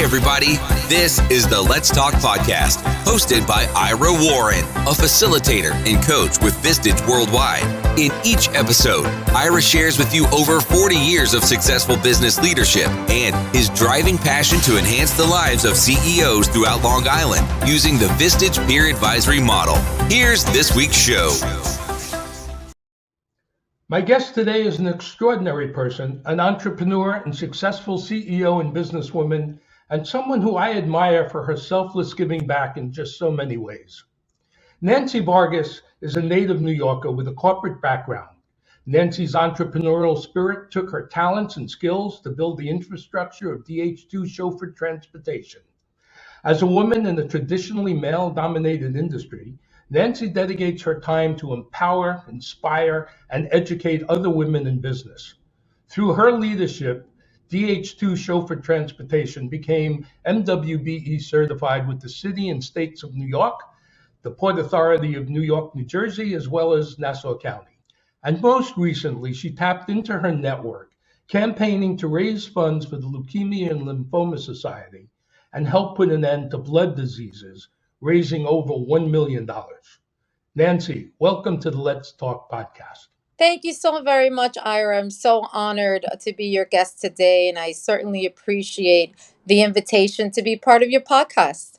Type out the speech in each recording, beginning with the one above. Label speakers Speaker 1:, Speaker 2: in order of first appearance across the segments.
Speaker 1: everybody. This is the Let's Talk podcast, hosted by Ira Warren, a facilitator and coach with Vistage Worldwide. In each episode, Ira shares with you over 40 years of successful business leadership and his driving passion to enhance the lives of CEOs throughout Long Island using the Vistage Peer Advisory model. Here's this week's show.
Speaker 2: My guest today is an extraordinary person, an entrepreneur and successful CEO and businesswoman, and someone who I admire for her selfless giving back in just so many ways. Nancy Vargas is a native New Yorker with a corporate background. Nancy's entrepreneurial spirit took her talents and skills to build the infrastructure of DH2 chauffeur transportation. As a woman in a traditionally male-dominated industry, Nancy dedicates her time to empower, inspire, and educate other women in business. Through her leadership, DH2 Chauffeur Transportation became MWBE certified with the City and States of New York, the Port Authority of New York, New Jersey, as well as Nassau County. And most recently, she tapped into her network, campaigning to raise funds for the Leukemia and Lymphoma Society and help put an end to blood diseases, raising over $1 million. Nancy, welcome to the Let's Talk podcast.
Speaker 3: Thank you so very much, Ira. I'm so honored to be your guest today, and I certainly appreciate the invitation to be part of your podcast.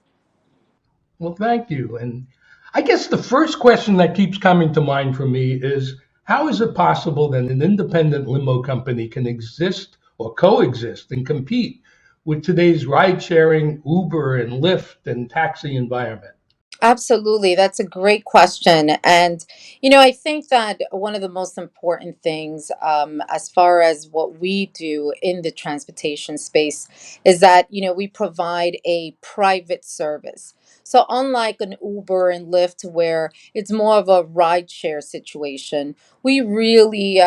Speaker 2: Well, thank you. And I guess the first question that keeps coming to mind for me is, how is it possible that an independent limo company can exist or coexist and compete with today's ride-sharing, Uber and Lyft and taxi environment?
Speaker 3: Absolutely. That's a great question. And, I think that one of the most important things as far as what we do in the transportation space is that, we provide a private service. So unlike an Uber and Lyft, where it's more of a ride share situation, we really,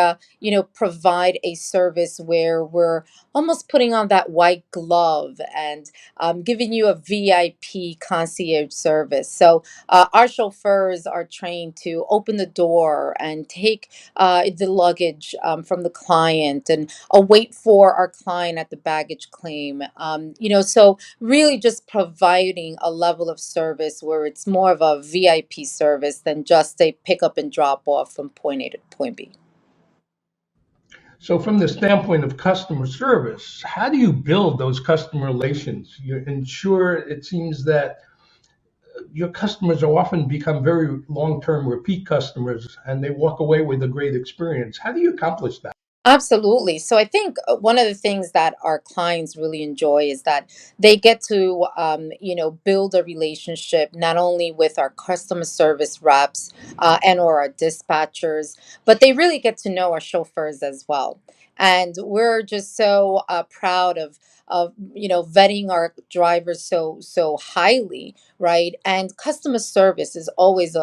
Speaker 3: provide a service where we're almost putting on that white glove and giving you a VIP concierge service. So our chauffeurs are trained to open the door and take the luggage from the client and wait for our client at the baggage claim. So really just providing a level of service where it's more of a VIP service than just a pick up and drop off from point A to point B.
Speaker 2: So from the standpoint of customer service, how do you build those customer relations? You ensure, it seems that your customers are often become very long-term repeat customers and they walk away with a great experience. How do you accomplish that?
Speaker 3: Absolutely. So I think one of the things that our clients really enjoy is that they get to, build a relationship not only with our customer service reps and or our dispatchers, but they really get to know our chauffeurs as well. And we're just so proud of vetting our drivers so highly, right? And customer service is always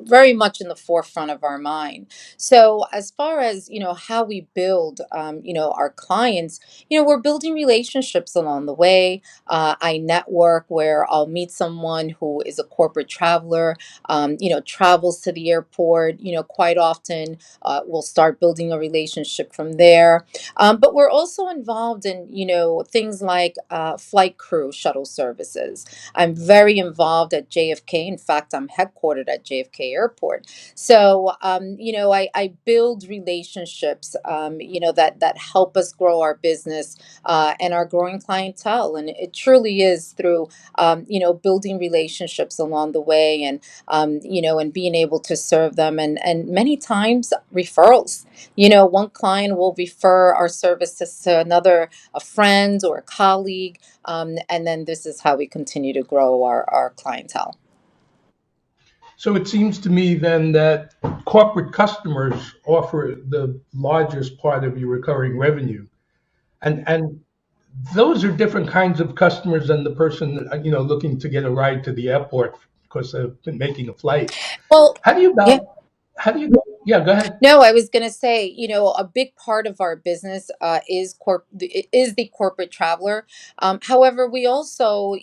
Speaker 3: very much in the forefront of our mind. So as far as, how we build, our clients, we're building relationships along the way. I network where I'll meet someone who is a corporate traveler, travels to the airport, quite often we'll start building a relationship from there. But we're also involved in, things like flight crew shuttle services. I'm very involved at JFK. In fact, I'm headquartered at JFK Airport. So, I build relationships, that help us grow our business and our growing clientele. And it truly is through, building relationships along the way and, and being able to serve them. And many times referrals. One client will refer our services to another, a friend or a colleague. And then this is how we continue to grow our clientele.
Speaker 2: So it seems to me then that corporate customers offer the largest part of your recurring revenue. And those are different kinds of customers than the person, looking to get a ride to the airport because they've been making a flight.
Speaker 3: Well,
Speaker 2: How do you
Speaker 3: yeah.
Speaker 2: balance? How do you? Yeah, go ahead.
Speaker 3: No, I was going to say, a big part of our business is the corporate traveler. However, we also,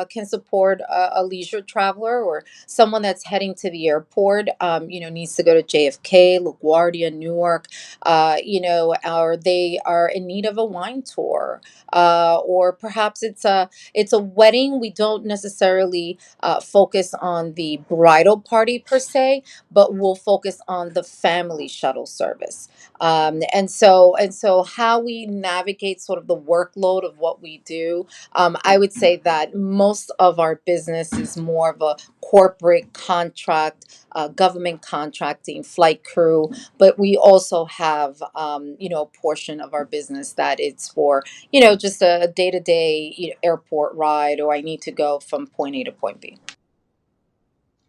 Speaker 3: can support a leisure traveler or someone that's heading to the airport. Needs to go to JFK, LaGuardia, Newark. Or they are in need of a wine tour, or perhaps it's a wedding. We don't necessarily focus on the bridal party per se, but we'll focus on the family shuttle service. And so how we navigate sort of the workload of what we do, I would say that most of our business is more of a corporate contract, government contracting, flight crew, but we also have, a portion of our business that it's for, just a day-to-day airport ride, or I need to go from point A to point B.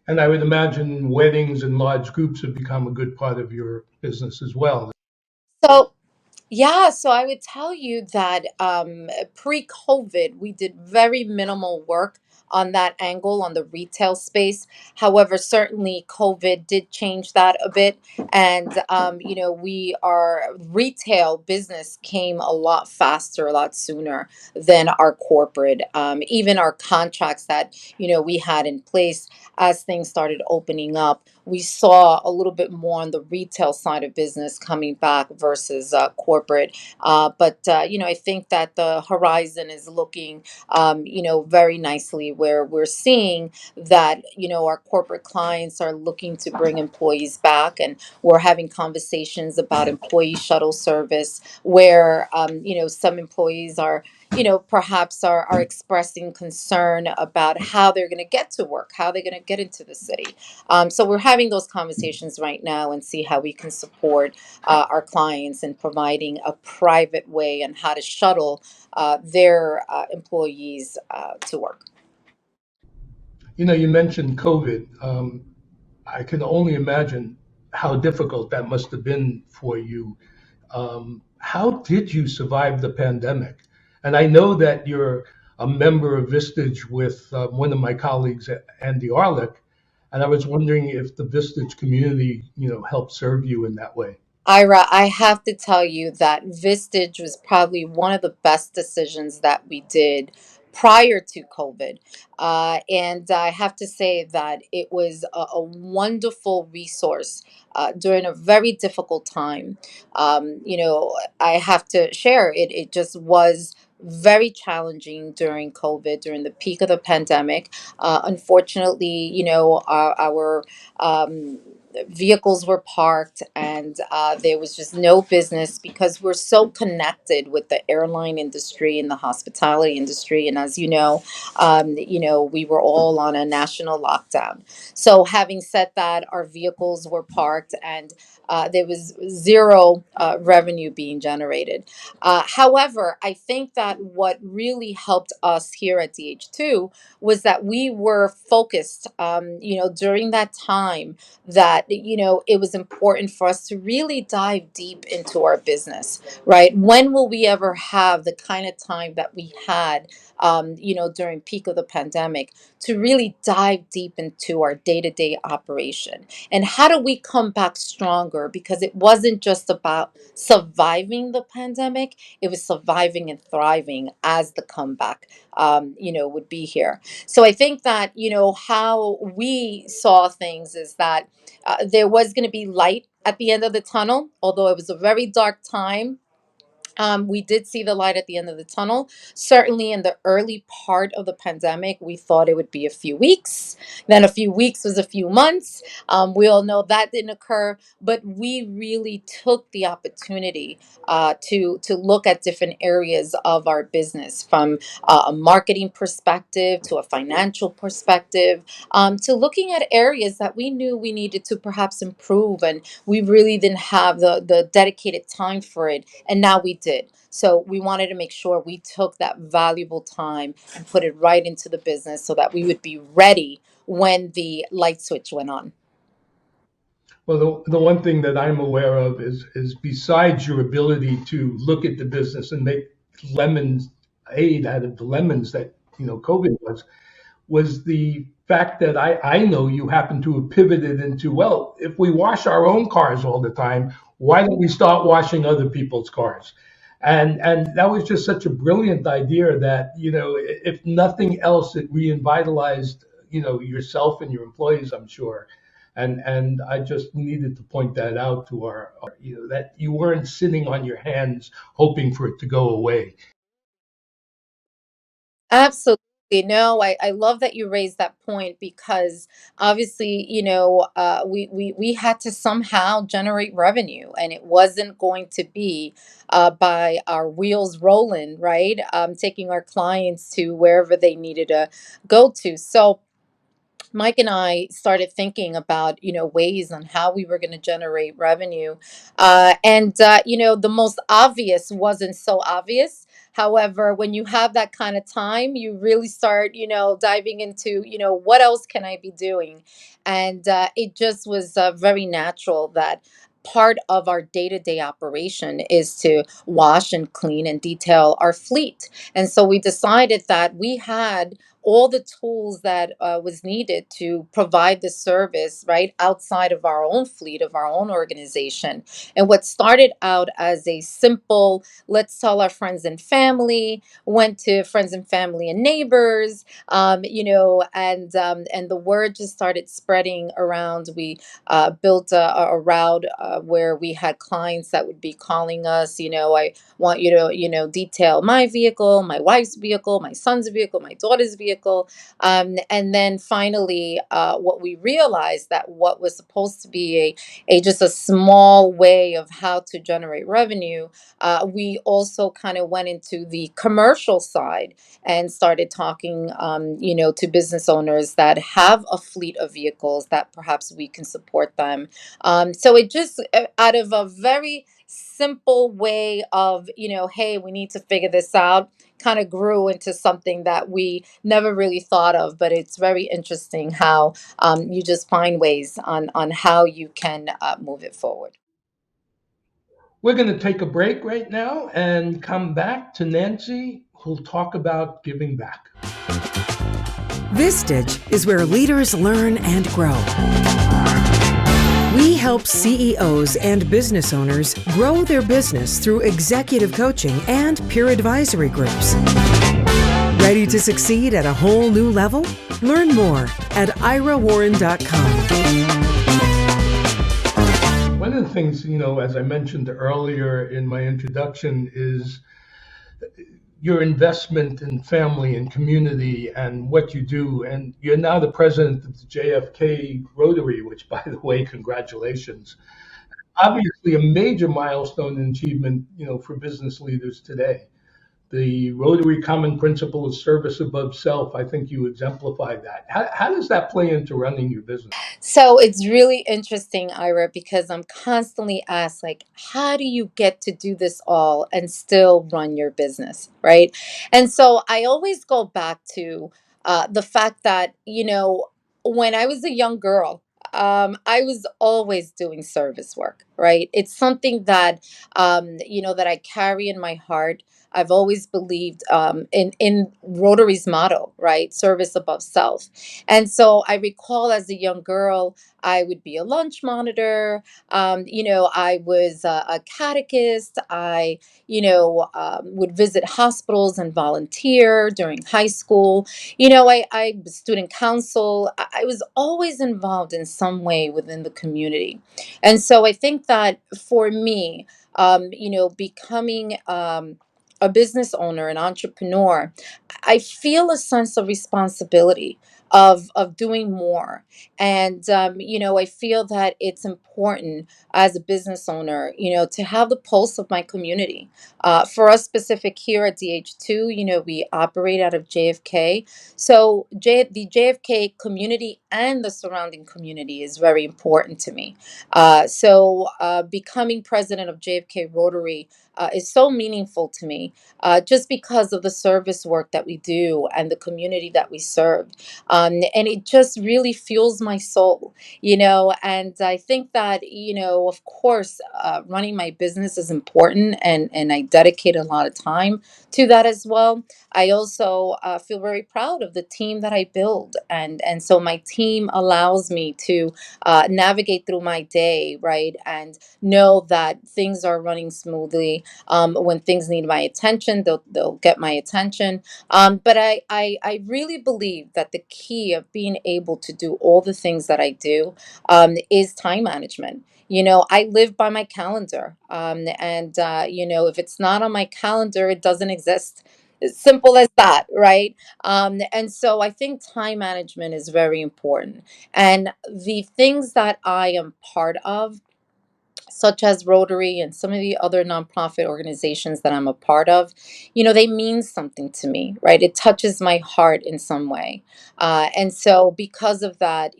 Speaker 2: And I would imagine weddings and large groups have become a good part of your business as well.
Speaker 3: So yeah, so I would tell you that pre-COVID, we did very minimal work on that angle on the retail space. However, certainly COVID did change that a bit. And, we our retail business came a lot faster, a lot sooner than our corporate. Even our contracts that, we had in place as things started opening up, we saw a little bit more on the retail side of business coming back versus corporate. But I think that the horizon is looking, very nicely, where we're seeing that, our corporate clients are looking to bring employees back, and we're having conversations about employee shuttle service, where, some employees are, perhaps are expressing concern about how they're going to get to work, how they're going to get into the city. So we're having those conversations right now and see how we can support our clients in providing a private way on how to shuttle their employees to work.
Speaker 2: You mentioned COVID. I can only imagine how difficult that must have been for you. How did you survive the pandemic? And I know that you're a member of Vistage with one of my colleagues, Andy Arlick, and I was wondering if the Vistage community, helped serve you in that way.
Speaker 3: Ira, I have to tell you that Vistage was probably one of the best decisions that we did prior to COVID. And I have to say that it was a wonderful resource during a very difficult time. I have to share it just was very challenging during COVID, during the peak of the pandemic. Unfortunately, our vehicles were parked, and there was just no business because we're so connected with the airline industry and the hospitality industry. And as we were all on a national lockdown. So having said that, our vehicles were parked, and there was zero revenue being generated. However, I think that what really helped us here at DH2 was that we were focused, during that time, that it was important for us to really dive deep into our business. Right, when will we ever have the kind of time that we had, during peak of the pandemic, to really dive deep into our day-to-day operation, and how do we come back stronger? Because it wasn't just about surviving the pandemic, it was surviving and thriving as the comeback, would be here. So I think that, how we saw things is that there was going to be light at the end of the tunnel, although it was a very dark time. We did see the light at the end of the tunnel. Certainly, in the early part of the pandemic, we thought it would be a few weeks. Then a few weeks was a few months. We all know that didn't occur, but we really took the opportunity to look at different areas of our business, from a marketing perspective to a financial perspective, to looking at areas that we knew we needed to perhaps improve, and we really didn't have the dedicated time for it, and now we did. So we wanted to make sure we took that valuable time and put it right into the business so that we would be ready when the light switch went on.
Speaker 2: Well, the one thing that I'm aware of is besides your ability to look at the business and make lemons aid out of the lemons that COVID was. was the fact that I know you happen to have pivoted into, well, if we wash our own cars all the time, why don't we start washing other people's cars? And that was just such a brilliant idea that, if nothing else, it revitalized, yourself and your employees, I'm sure. And I just needed to point that out to that you weren't sitting on your hands hoping for it to go away.
Speaker 3: Absolutely. No, I love that you raised that point because obviously, we had to somehow generate revenue, and it wasn't going to be by our wheels rolling, right? Taking our clients to wherever they needed to go to. So Mike and I started thinking about, ways on how we were going to generate revenue. The most obvious wasn't so obvious. However, when you have that kind of time, you really start, diving into, what else can I be doing? And it just was very natural that part of our day-to-day operation is to wash and clean and detail our fleet. And so we decided that we had all the tools that was needed to provide the service right outside of our own fleet of our own organization. And what started out as a simple let's tell our friends and family went to friends and family and neighbors, and the word just started spreading around. We built a route where we had clients that would be calling us, I want you to, detail my vehicle, my wife's vehicle, my son's vehicle, my daughter's vehicle. And then finally, what we realized that what was supposed to be a just a small way of how to generate revenue, we also kind of went into the commercial side and started talking, to business owners that have a fleet of vehicles that perhaps we can support them. So it just, out of a very simple way of, hey, we need to figure this out, kind of grew into something that we never really thought of. But it's very interesting how you just find ways on how you can move it forward.
Speaker 2: We're going to take a break right now and come back to Nancy, who'll talk about giving back.
Speaker 4: Vistage is where leaders learn and grow. We help CEOs and business owners grow their business through executive coaching and peer advisory groups. Ready to succeed at a whole new level? Learn more at irawarren.com.
Speaker 2: One of the things, as I mentioned earlier in my introduction, is your investment in family and community and what you do. And you're now the president of the JFK Rotary, which, by the way, congratulations. Obviously, a major milestone and achievement, for business leaders today. The Rotary Common Principle of service above self, I think you exemplified that. How does that play into running your business?
Speaker 3: So it's really interesting, Ira, because I'm constantly asked, like, how do you get to do this all and still run your business, right? And so I always go back to the fact that, when I was a young girl, I was always doing service work, right? It's something that, that I carry in my heart. I've always believed in Rotary's motto, right? Service above self. And so I recall as a young girl, I would be a lunch monitor. I was a catechist. I, would visit hospitals and volunteer during high school. I was student council. I was always involved in some way within the community. And so I think that for me, becoming a business owner, an entrepreneur, I feel a sense of responsibility of doing more. And I feel that it's important as a business owner, to have the pulse of my community. For us specific here at DH2, we operate out of JFK. So the JFK community and the surrounding community is very important to me. Becoming president of JFK Rotary is so meaningful to me, me, just because of the service work that we do and the community that we serve. And it just really fuels my soul, and I think that, of course, running my business is important, and I dedicate a lot of time to that as well. I also feel very proud of the team that I build, and so my team allows me to navigate through my day, right, and know that things are running smoothly. When things need my attention, they'll get my attention. But I really believe that the key of being able to do all the things that I do is time management. I live by my calendar. And if it's not on my calendar, it doesn't exist. It's simple as that, right? And so I think time management is very important. And the things that I am part of, such as Rotary and some of the other nonprofit organizations that I'm a part of, they mean something to me, right? It touches my heart in some way. And so, because of that,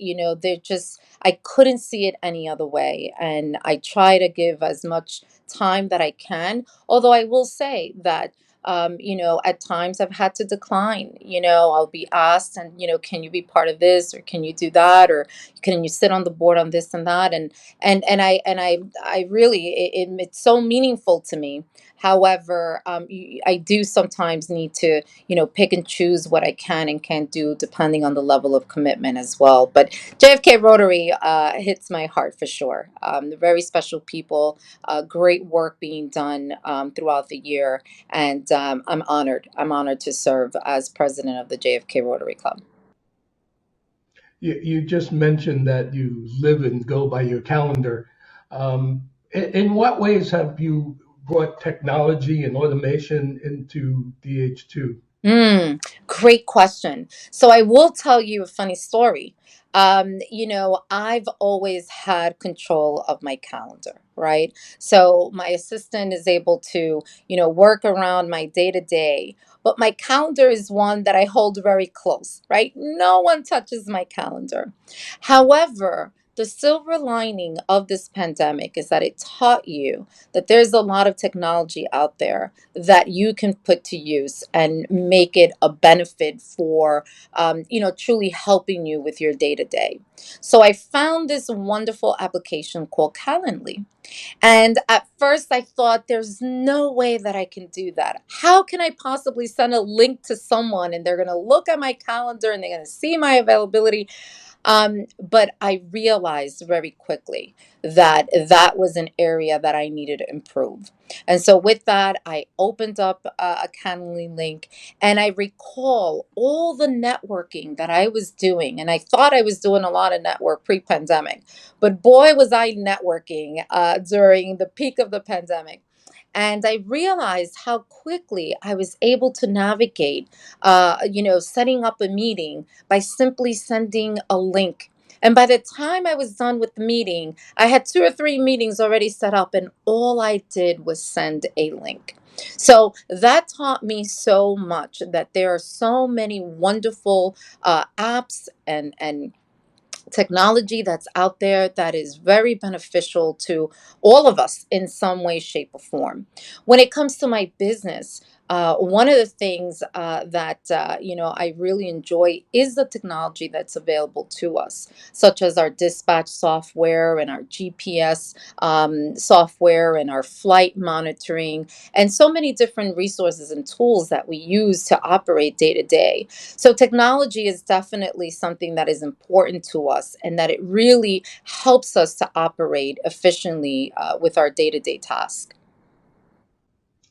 Speaker 3: I couldn't see it any other way. And I try to give as much time that I can. Although I will say that, at times I've had to decline. I'll be asked, and, can you be part of this, or can you do that, or can you sit on the board on this and that? And I really, it's so meaningful to me. However, I do sometimes need to, pick and choose what I can and can't do depending on the level of commitment as well. But JFK Rotary hits my heart for sure. They're very special people, great work being done throughout the year, and I'm honored. I'm honored to serve as president of the JFK Rotary Club.
Speaker 2: You just mentioned that you live and go by your calendar. In what ways have you brought technology and automation into DH2?
Speaker 3: Great question. So I will tell you a funny story. I've always had control of my calendar, right? So my assistant is able to, work around my day to day. But my calendar is one that I hold very close, right? No one touches my calendar. However, the silver lining of this pandemic is that it taught you that there's a lot of technology out there that you can put to use and make it a benefit for, truly helping you with your day to day. So I found this wonderful application called Calendly. And at first I thought, there's no way that I can do that. How can I possibly send a link to someone and they're going to look at my calendar and they're going to see my availability? But I realized very quickly that that was an area that I needed to improve. And so with that, I opened up a Calendly link, and I recall all the networking that I was doing. And I thought I was doing a lot of network pre-pandemic, but boy, was I networking during the peak of the pandemic. And I realized how quickly I was able to navigate, setting up a meeting by simply sending a link. And by the time I was done with the meeting, I had 2 or 3 meetings already set up, and all I did was send a link. So that taught me so much, that there are so many wonderful apps and technology that's out there that is very beneficial to all of us in some way, shape, or form. When it comes to my business, one of the things that I really enjoy is the technology that's available to us, such as our dispatch software and our GPS software and our flight monitoring, and so many different resources and tools that we use to operate day to day. So technology is definitely something that is important to us, and that it really helps us to operate efficiently with our day to day task.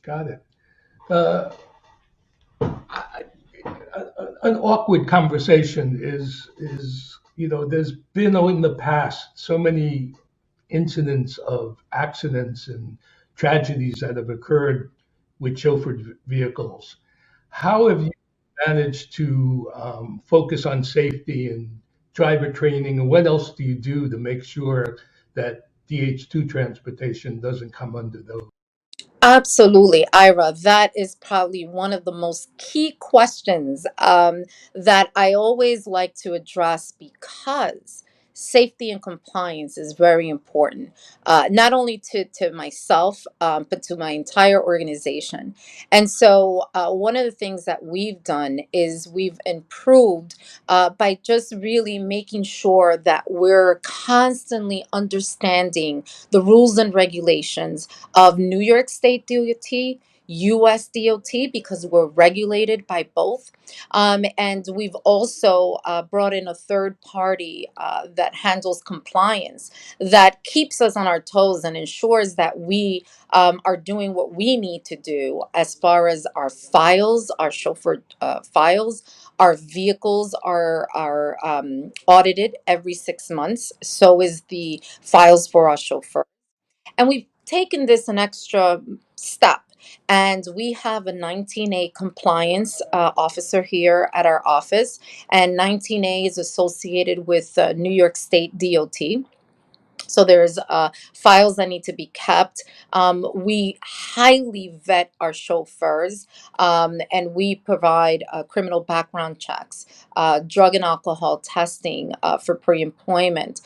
Speaker 2: Got it. Uh, an awkward conversation is there's been in the past so many incidents of accidents and tragedies that have occurred with chauffeured vehicles. How have you managed to focus on safety and driver training, and what else do you do to make sure that DH2 transportation doesn't come under those?
Speaker 3: Absolutely, Ira. That is probably one of the most key questions that I always like to address, because safety and compliance is very important, not only to myself, but to my entire organization. And so, one of the things that we've done is we've improved by just really making sure that we're constantly understanding the rules and regulations of New York State DOT, US DOT, because we're regulated by both. And we've also brought in a third party that handles compliance, that keeps us on our toes and ensures that we are doing what we need to do as far as our files, our chauffeur files. Our vehicles are audited every 6 months. So is the files for our chauffeur. And we've taken this an extra step. And we have a 19A compliance officer here at our office. And 19A is associated with New York State DOT. So there's files that need to be kept. We highly vet our chauffeurs, and we provide criminal background checks, drug and alcohol testing for pre-employment.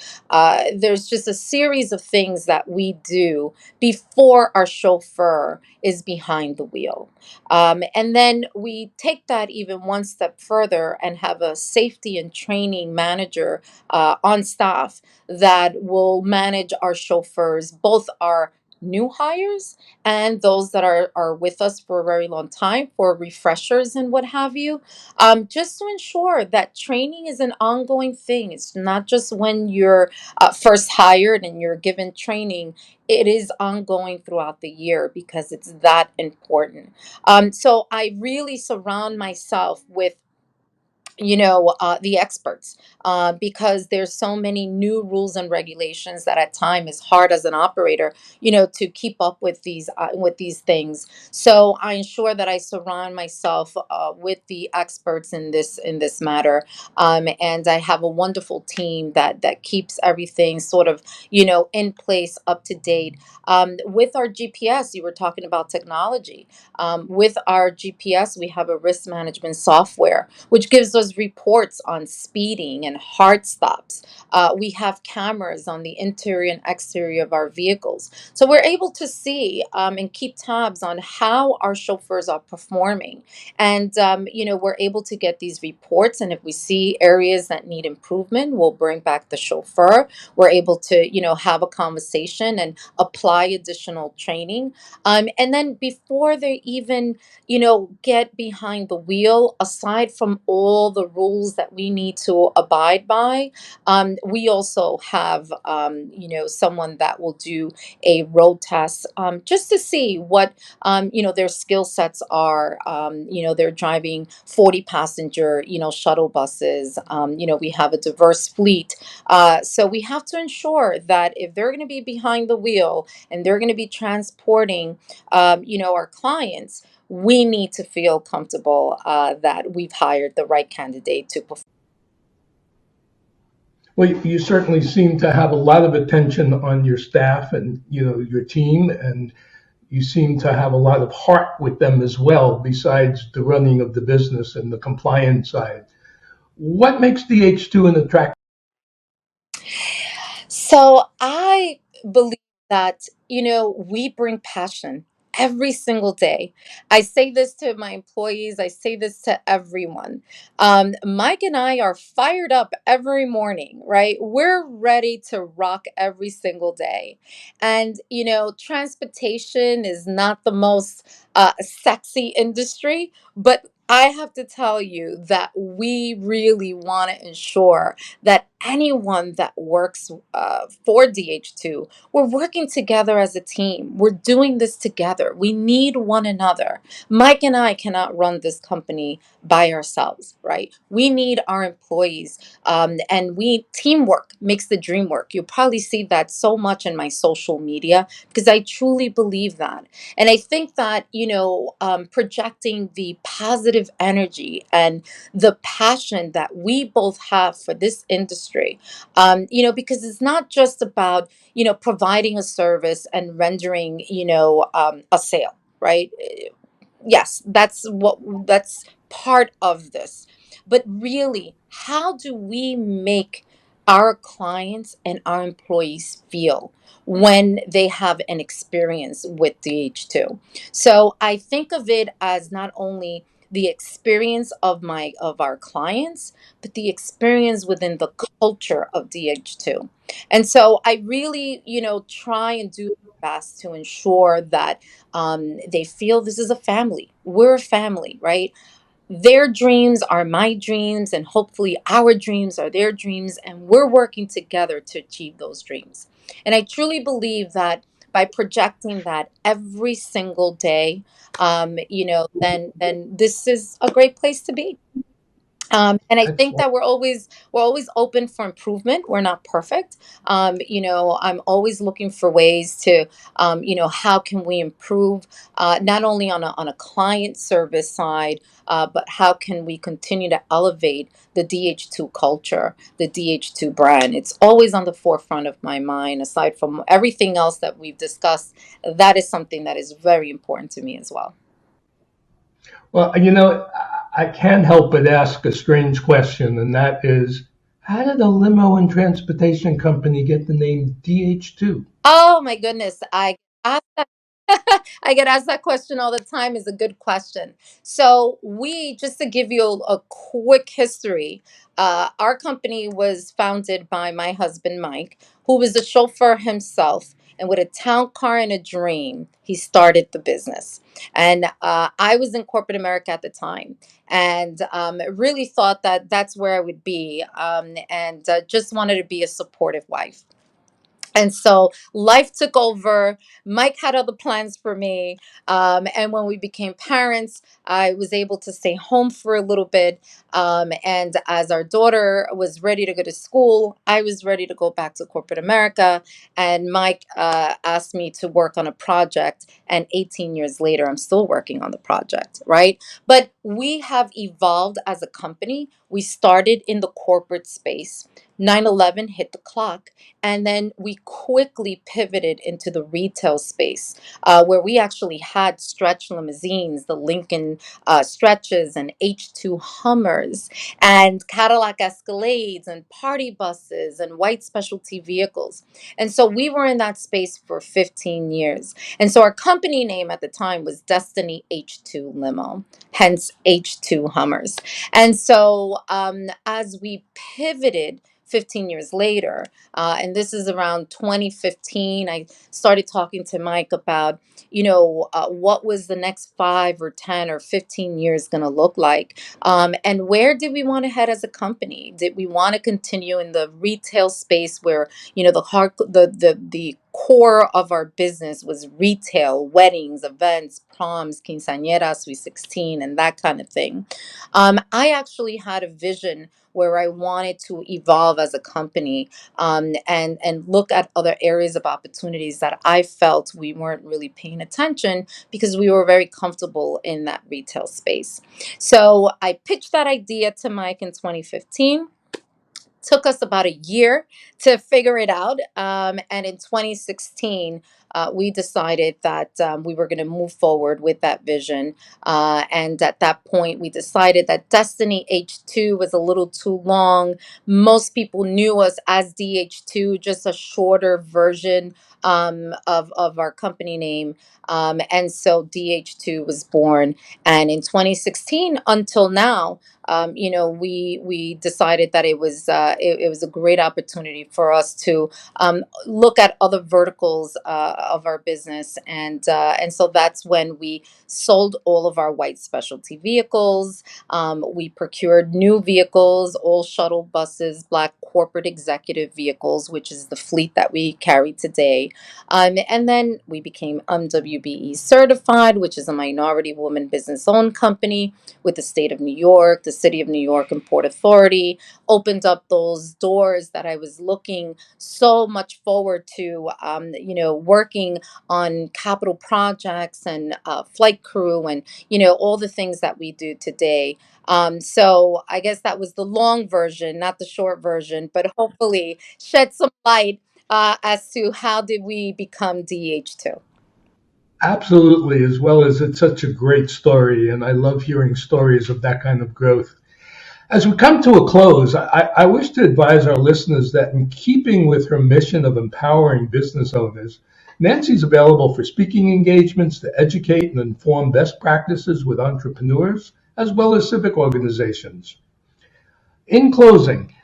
Speaker 3: There's just a series of things that we do before our chauffeur is behind the wheel. And then we take that even one step further and have a safety and training manager on staff that will manage our chauffeurs, both our new hires and those that are with us for a very long time, for refreshers and what have you, just to ensure that training is an ongoing thing. It's not just when you're first hired and you're given training. It is ongoing throughout the year because it's that important. So I really surround myself with the experts, because there's so many new rules and regulations that at time is hard as an operator, to keep up with these things. So I ensure that I surround myself with the experts in this matter, and I have a wonderful team that keeps everything sort of in place, up to date. With our GPS, you were talking about technology. With our GPS, we have a risk management software which gives us reports on speeding and hard stops. We have cameras on the interior and exterior of our vehicles. So we're able to see and keep tabs on how our chauffeurs are performing. And, we're able to get these reports. And if we see areas that need improvement, we'll bring back the chauffeur. We're able to, have a conversation and apply additional training. And then before they even get behind the wheel, aside from all the rules that we need to abide by, we also have, someone that will do a road test, just to see what, their skill sets are. They're driving 40 passenger, shuttle buses. We have a diverse fleet. So we have to ensure that if they're going to be behind the wheel and they're going to be transporting, our clients, we need to feel comfortable that we've hired the right candidate to perform.
Speaker 2: Well, you certainly seem to have a lot of attention on your staff and your team, and you seem to have a lot of heart with them as well, besides the running of the business and the compliance side. What makes DH2 an attractive?
Speaker 3: So I believe that, we bring passion every single day. I say this to my employees, I say this to everyone. Mike and I are fired up every morning, right? We're ready to rock every single day. And, transportation is not the most sexy industry, but I have to tell you that we really want to ensure that anyone that works for DH2, we're working together as a team. We're doing this together. We need one another. Mike and I cannot run this company by ourselves, right? We need our employees, and we teamwork makes the dream work. You probably see that so much in my social media because I truly believe that. And I think that, projecting the positive energy and the passion that we both have for this industry, because it's not just about, providing a service and rendering, a sale, right? Yes, that's part of this. But really, how do we make our clients and our employees feel when they have an experience with DH2. So I think of it as not only the experience of our clients, but the experience within the culture of DH2. And so I really, try and do my best to ensure that they feel this is a family. We're a family, right? Their dreams are my dreams, and hopefully our dreams are their dreams, and we're working together to achieve those dreams. And I truly believe that by projecting that every single day, then this is a great place to be. And I think
Speaker 2: Excellent.
Speaker 3: that we're always open for improvement. We're not perfect. I'm always looking for ways to, how can we improve, not only on a client service side, but how can we continue to elevate the DH2 culture, the DH2 brand. It's always on the forefront of my mind. Aside from everything else that we've discussed, that is something that is very important to me as well.
Speaker 2: Well, I can't help but ask a strange question, and that is, how did a limo and transportation company get the name DH2?
Speaker 3: Oh my goodness. Asked that, I get asked that question all the time. Is a good question. So we just to give you a quick history, our company was founded by my husband Mike, who was a chauffeur himself. And with a town car and a dream, he started the business. And I was in corporate America at the time, and really thought that that's where I would be, and just wanted to be a supportive wife. And so life took over. Mike had other plans for me. And when we became parents, I was able to stay home for a little bit. And as our daughter was ready to go to school, I was ready to go back to corporate America. And Mike asked me to work on a project. And 18 years later, I'm still working on the project, right? But we have evolved as a company. We started in the corporate space. 9/11 hit the clock, and then we quickly pivoted into the retail space, where we actually had stretch limousines, the Lincoln stretches, and H2 Hummers, and Cadillac Escalades, and party buses, and white specialty vehicles. And so we were in that space for 15 years. And so our company name at the time was Destiny H2 Limo, hence H2 Hummers. And so as we pivoted 15 years later, and this is around 2015, I started talking to Mike about, what was the next 5 or 10 or 15 years going to look like, and where did we want to head as a company? Did we want to continue in the retail space where, the core of our business was retail, weddings, events, proms, quinceañeras, sweet 16, and that kind of thing. I actually had a vision where I wanted to evolve as a company, and look at other areas of opportunities that I felt we weren't really paying attention because we were very comfortable in that retail space. So I pitched that idea to Mike in 2015. Took us about a year to figure it out. And in 2016, we decided that we were going to move forward with that vision. And at that point, we decided that Destiny H2 was a little too long. Most people knew us as DH2, just a shorter version of our company name. And so DH2 was born. And in 2016 until now, we decided that it was a great opportunity for us to look at other verticals of our business, and so that's when we sold all of our white specialty vehicles. We procured new vehicles, all shuttle buses, black corporate executive vehicles, which is the fleet that we carry today. And then we became MWBE certified, which is a minority woman business owned company with the state of New York, the city of New York, and Port Authority. Opened up those doors that I was looking so much forward to, working on capital projects and flight crew, and, all the things that we do today. So I guess that was the long version, not the short version, but hopefully shed some light as to how did we become DH2.
Speaker 2: Absolutely, as well as it's such a great story, and I love hearing stories of that kind of growth. As we come to a close, I wish to advise our listeners that in keeping with her mission of empowering business owners, Nancy's available for speaking engagements to educate and inform best practices with entrepreneurs as well as civic organizations. In closing,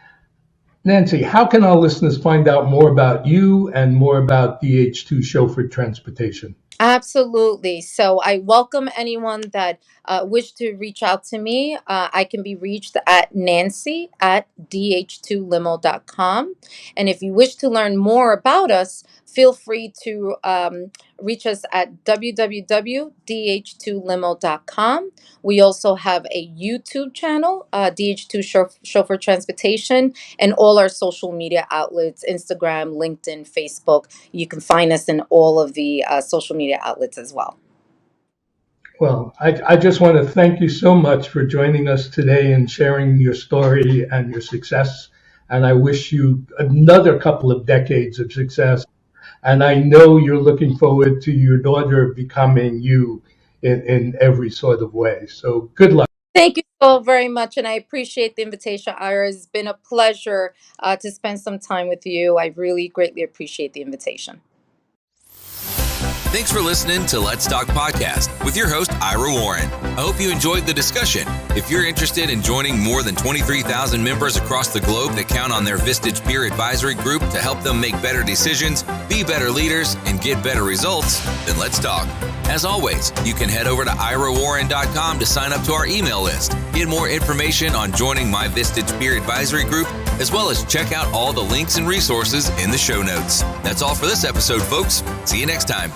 Speaker 2: Nancy, how can our listeners find out more about you and more about DH2 Chauffeur Transportation?
Speaker 3: Absolutely. So I welcome anyone that wish to reach out to me. I can be reached at Nancy at dh2limo.com. And if you wish to learn more about us, feel free to reach us at www.dh2limo.com. We also have a YouTube channel, DH2 Chauffeur Transportation, and all our social media outlets, Instagram, LinkedIn, Facebook. You can find us in all of the social media outlets as well.
Speaker 2: Well, I just want to thank you so much for joining us today and sharing your story and your success. And I wish you another couple of decades of success. And I know you're looking forward to your daughter becoming you in every sort of way. So good luck.
Speaker 3: Thank you so very much. And I appreciate the invitation, Ira. It's been a pleasure to spend some time with you. I really greatly appreciate the invitation.
Speaker 1: Thanks for listening to Let's Talk Podcast with your host, Ira Warren. I hope you enjoyed the discussion. If you're interested in joining more than 23,000 members across the globe that count on their Vistage Peer Advisory Group to help them make better decisions, be better leaders, and get better results, then let's talk. As always, you can head over to irawarren.com to sign up to our email list, get more information on joining my Vistage Peer Advisory Group, as well as check out all the links and resources in the show notes. That's all for this episode, folks. See you next time.